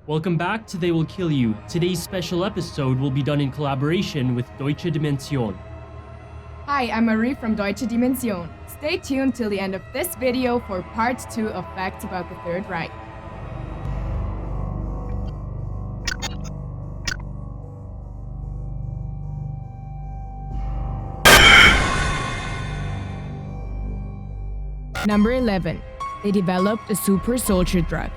Welcome back to They Will Kill You. Today's special episode will be done in collaboration with Deutsche Dimension. Hi, I'm Marie from Deutsche Dimension. Stay tuned till the end of this video for part 2 of Facts About the Third Reich. Number 11. They developed a super soldier drug.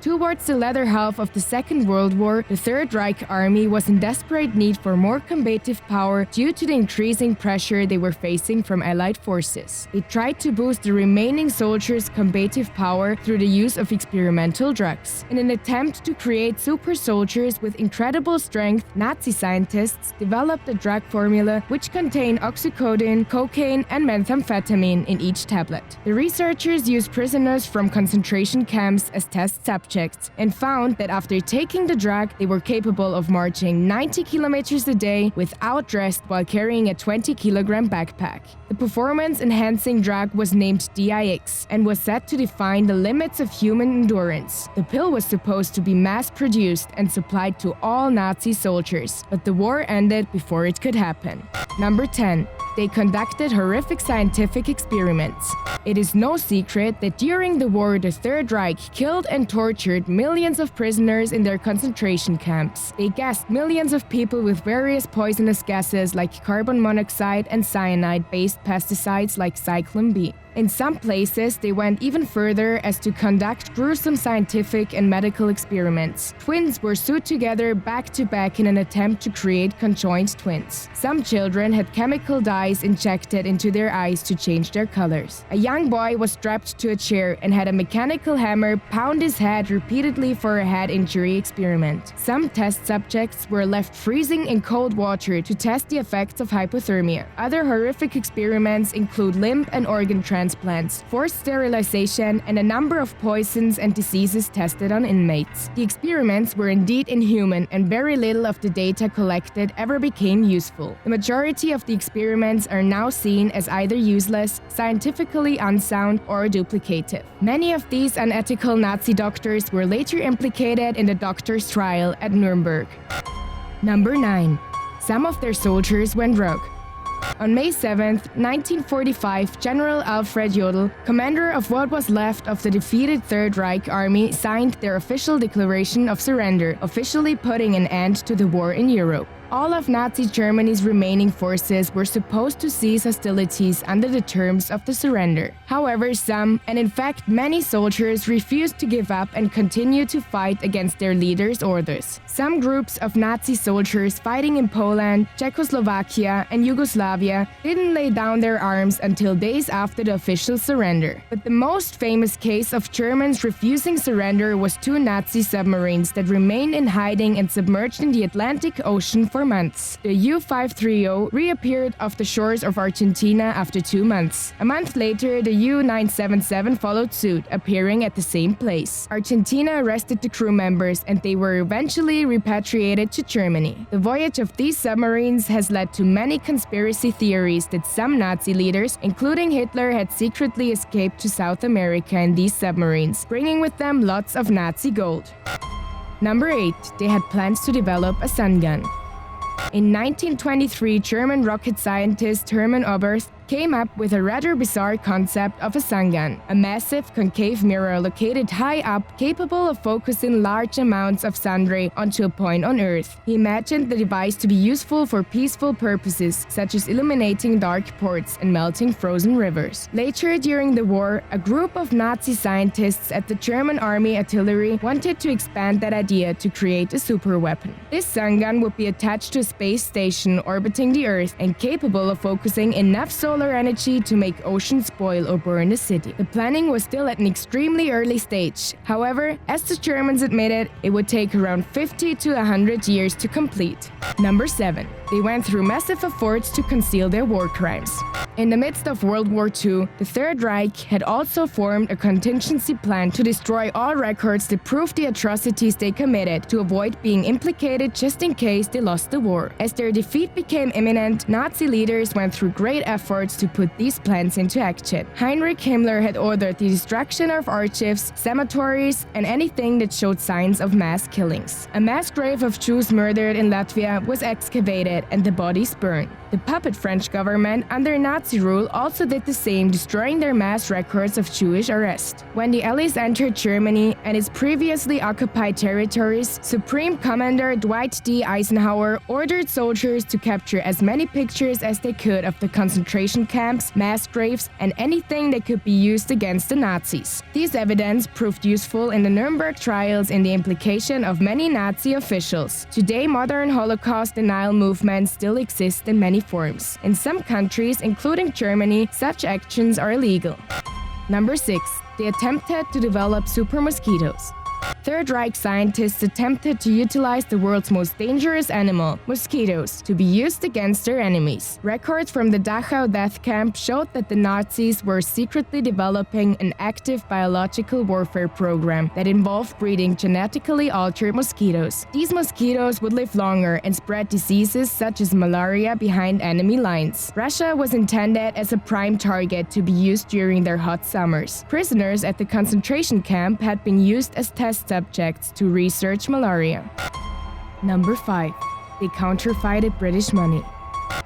Towards the latter half of the Second World War, the Third Reich Army was in desperate need for more combative power due to the increasing pressure they were facing from Allied forces. They tried to boost the remaining soldiers' combative power through the use of experimental drugs. In an attempt to create super soldiers with incredible strength, Nazi scientists developed a drug formula which contained oxycodone, cocaine, and methamphetamine in each tablet. The researchers used prisoners from concentration camps as test subjects and found that after taking the drug, they were capable of marching 90 kilometers a day without rest while carrying a 20-kilogram backpack. The performance-enhancing drug was named DIX and was set to define the limits of human endurance. The pill was supposed to be mass-produced and supplied to all Nazi soldiers, but the war ended before it could happen. Number 10. They conducted horrific scientific experiments. It is no secret that during the war, the Third Reich killed and tortured millions of prisoners in their concentration camps. They gassed millions of people with various poisonous gases like carbon monoxide and cyanide-based pesticides like Cyclone B. In some places, they went even further as to conduct gruesome scientific and medical experiments. Twins were sewed together back to back in an attempt to create conjoined twins. Some children had chemical dyes injected into their eyes to change their colors. A young boy was strapped to a chair and had a mechanical hammer pound his head repeatedly for a head injury experiment. Some test subjects were left freezing in cold water to test the effects of hypothermia. Other horrific experiments include limb and organ transplants, forced sterilization, and a number of poisons and diseases tested on inmates. The experiments were indeed inhuman, and very little of the data collected ever became useful. The majority of the experiments are now seen as either useless, scientifically unsound, or duplicative. Many of these unethical Nazi doctors were later implicated in the doctor's trial at Nuremberg. Number 9. Some of their soldiers went rogue. On May 7, 1945, General Alfred Jodl, commander of what was left of the defeated Third Reich Army, signed their official declaration of surrender, officially putting an end to the war in Europe. All of Nazi Germany's remaining forces were supposed to cease hostilities under the terms of the surrender. However, some, and in fact many soldiers, refused to give up and continued to fight against their leaders' orders. Some groups of Nazi soldiers fighting in Poland, Czechoslovakia, and Yugoslavia didn't lay down their arms until days after the official surrender. But the most famous case of Germans refusing surrender was 2 Nazi submarines that remained in hiding and submerged in the Atlantic Ocean for months. The U-530 reappeared off the shores of Argentina after 2 months. A month later, the U-977 followed suit, appearing at the same place. Argentina arrested the crew members and they were eventually repatriated to Germany. The voyage of these submarines has led to many conspiracy theories that some Nazi leaders, including Hitler, had secretly escaped to South America in these submarines, bringing with them lots of Nazi gold. Number 8. They had plans to develop a sun gun. In 1923, German rocket scientist Hermann Oberth came up with a rather bizarre concept of a sun gun, a massive concave mirror located high up, capable of focusing large amounts of sun ray onto a point on Earth. He imagined the device to be useful for peaceful purposes, such as illuminating dark ports and melting frozen rivers. Later during the war, a group of Nazi scientists at the German Army Artillery wanted to expand that idea to create a superweapon. This sun gun would be attached to a space station orbiting the Earth and capable of focusing enough solar energy to make oceans boil or burn a city. The planning was still at an extremely early stage. However, as the Germans admitted, it would take around 50 to 100 years to complete. Number 7. They went through massive efforts to conceal their war crimes. In the midst of World War II, the Third Reich had also formed a contingency plan to destroy all records that proved the atrocities they committed, to avoid being implicated just in case they lost the war. As their defeat became imminent, Nazi leaders went through great efforts to put these plans into action. Heinrich Himmler had ordered the destruction of archives, cemeteries, and anything that showed signs of mass killings. A mass grave of Jews murdered in Latvia was excavated and the bodies burned. The puppet French government under Nazi rule also did the same, destroying their mass records of Jewish arrest. When the Allies entered Germany and its previously occupied territories, Supreme Commander Dwight D. Eisenhower ordered soldiers to capture as many pictures as they could of the concentration camps, mass graves, and anything that could be used against the Nazis. These evidence proved useful in the Nuremberg trials in the implication of many Nazi officials. Today, modern Holocaust denial movements still exist in many forms. In some countries, including Germany, such actions are illegal. Number 6. They attempted to develop super mosquitoes. Third Reich scientists attempted to utilize the world's most dangerous animal, mosquitoes, to be used against their enemies. Records from the Dachau death camp showed that the Nazis were secretly developing an active biological warfare program that involved breeding genetically altered mosquitoes. These mosquitoes would live longer and spread diseases such as malaria behind enemy lines. Russia was intended as a prime target to be used during their hot summers. Prisoners at the concentration camp had been used as test subjects to research malaria. Number 5. They counterfeited British money.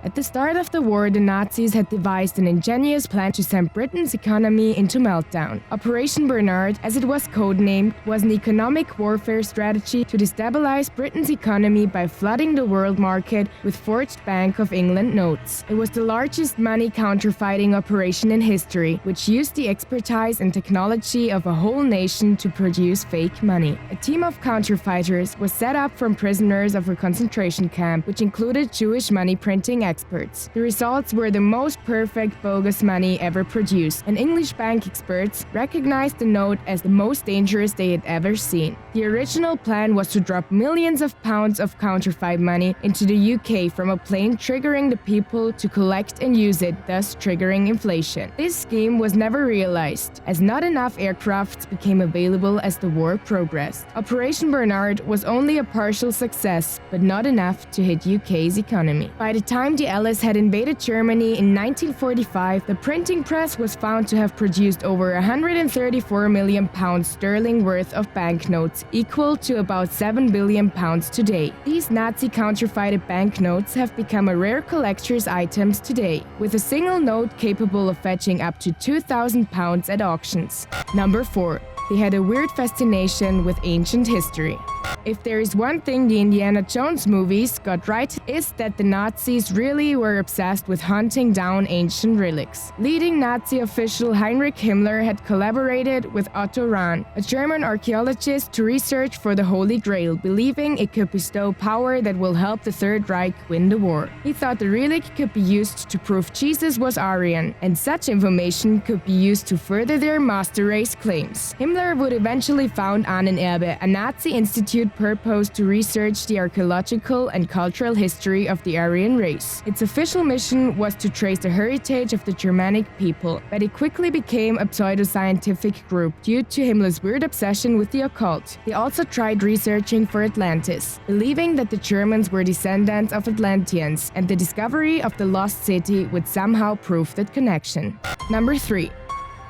At the start of the war, the Nazis had devised an ingenious plan to send Britain's economy into meltdown. Operation Bernard, as it was codenamed, was an economic warfare strategy to destabilize Britain's economy by flooding the world market with forged Bank of England notes. It was the largest money counterfeiting operation in history, which used the expertise and technology of a whole nation to produce fake money. A team of counterfeiters was set up from prisoners of a concentration camp, which included Jewish money printing experts. The results were the most perfect bogus money ever produced, and English bank experts recognized the note as the most dangerous they had ever seen. The original plan was to drop millions of pounds of counterfeit money into the UK from a plane, triggering the people to collect and use it, thus triggering inflation. This scheme was never realized, as not enough aircrafts became available as the war progressed. Operation Bernard was only a partial success, but not enough to hit UK's economy. By the time the Allies had invaded Germany in 1945, the printing press was found to have produced over 134 million pounds sterling worth of banknotes, equal to about 7 billion pounds today. These Nazi counterfeited banknotes have become a rare collector's items today, with a single note capable of fetching up to 2,000 pounds at auctions. Number 4. They had a weird fascination with ancient history. If there is one thing the Indiana Jones movies got right, is that the Nazis really were obsessed with hunting down ancient relics. Leading Nazi official Heinrich Himmler had collaborated with Otto Rahn, a German archaeologist, to research for the Holy Grail, believing it could bestow power that will help the Third Reich win the war. He thought the relic could be used to prove Jesus was Aryan, and such information could be used to further their master race claims. Himmler would eventually found Ahnenerbe, a Nazi institute purposed to research the archaeological and cultural history of the Aryan race. Its official mission was to trace the heritage of the Germanic people, but it quickly became a pseudo-scientific group due to Himmler's weird obsession with the occult. They also tried researching for Atlantis, believing that the Germans were descendants of Atlanteans, and the discovery of the lost city would somehow prove that connection. Number 3.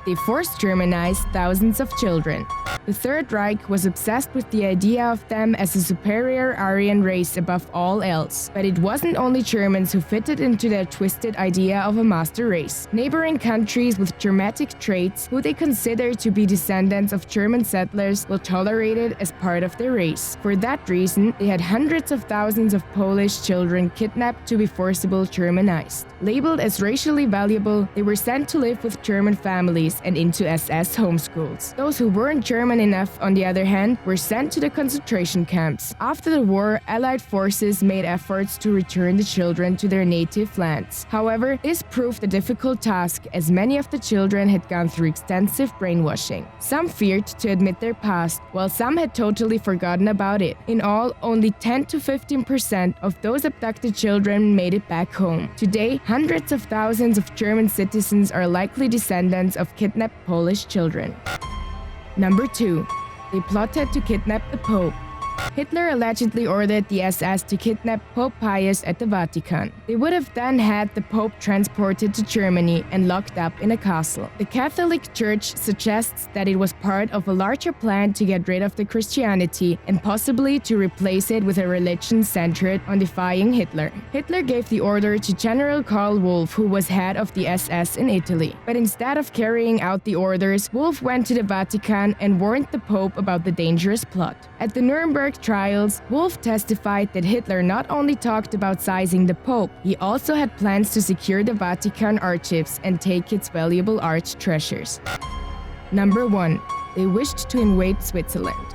They forced Germanized thousands of children. The Third Reich was obsessed with the idea of them as a superior Aryan race above all else. But it wasn't only Germans who fitted into their twisted idea of a master race. Neighboring countries with Germanic traits, who they considered to be descendants of German settlers, were tolerated as part of their race. For that reason, they had hundreds of thousands of Polish children kidnapped to be forcibly Germanized. Labeled as racially valuable, they were sent to live with German families, families and into SS homeschools. Those who weren't German enough, on the other hand, were sent to the concentration camps. After the war, Allied forces made efforts to return the children to their native lands. However, this proved a difficult task as many of the children had gone through extensive brainwashing. Some feared to admit their past, while some had totally forgotten about it. In all, only 10 to 15% of those abducted children made it back home. Today, hundreds of thousands of German citizens are likely descendants of kidnapped Polish children. Number 2. They plotted to kidnap the Pope. Hitler allegedly ordered the SS to kidnap Pope Pius at the Vatican. They would have then had the Pope transported to Germany and locked up in a castle. The Catholic Church suggests that it was part of a larger plan to get rid of the Christianity and possibly to replace it with a religion centered on defying Hitler. Hitler gave the order to General Karl Wolff, who was head of the SS in Italy. But instead of carrying out the orders, Wolff went to the Vatican and warned the Pope about the dangerous plot. At the Nuremberg trials, Wolff testified that Hitler not only talked about seizing the Pope, he also had plans to secure the Vatican archives and take its valuable art treasures. Number 1. They wished to invade Switzerland.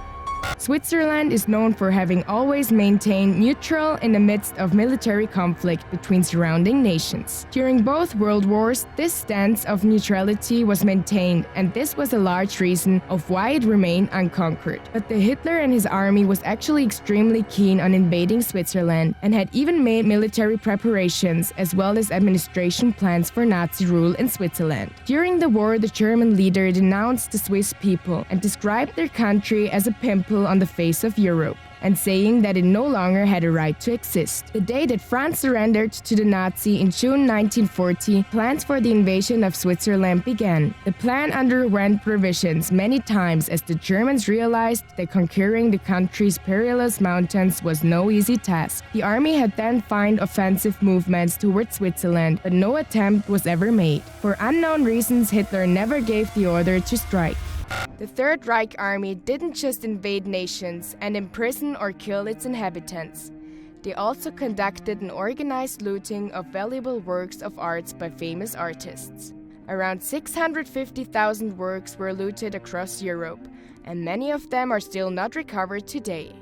Switzerland is known for having always maintained neutral in the midst of military conflict between surrounding nations. During both world wars, this stance of neutrality was maintained, and this was a large reason of why it remained unconquered. But the Hitler and his army was actually extremely keen on invading Switzerland and had even made military preparations as well as administration plans for Nazi rule in Switzerland. During the war, the German leader denounced the Swiss people and described their country as a pimple on the face of Europe, and saying that it no longer had a right to exist. The day that France surrendered to the Nazi in June 1940, plans for the invasion of Switzerland began. The plan underwent revisions many times as the Germans realized that conquering the country's perilous mountains was no easy task. The army had then planned offensive movements towards Switzerland, but no attempt was ever made. For unknown reasons, Hitler never gave the order to strike. The Third Reich Army didn't just invade nations and imprison or kill its inhabitants. They also conducted an organized looting of valuable works of art by famous artists. Around 650,000 works were looted across Europe, and many of them are still not recovered today.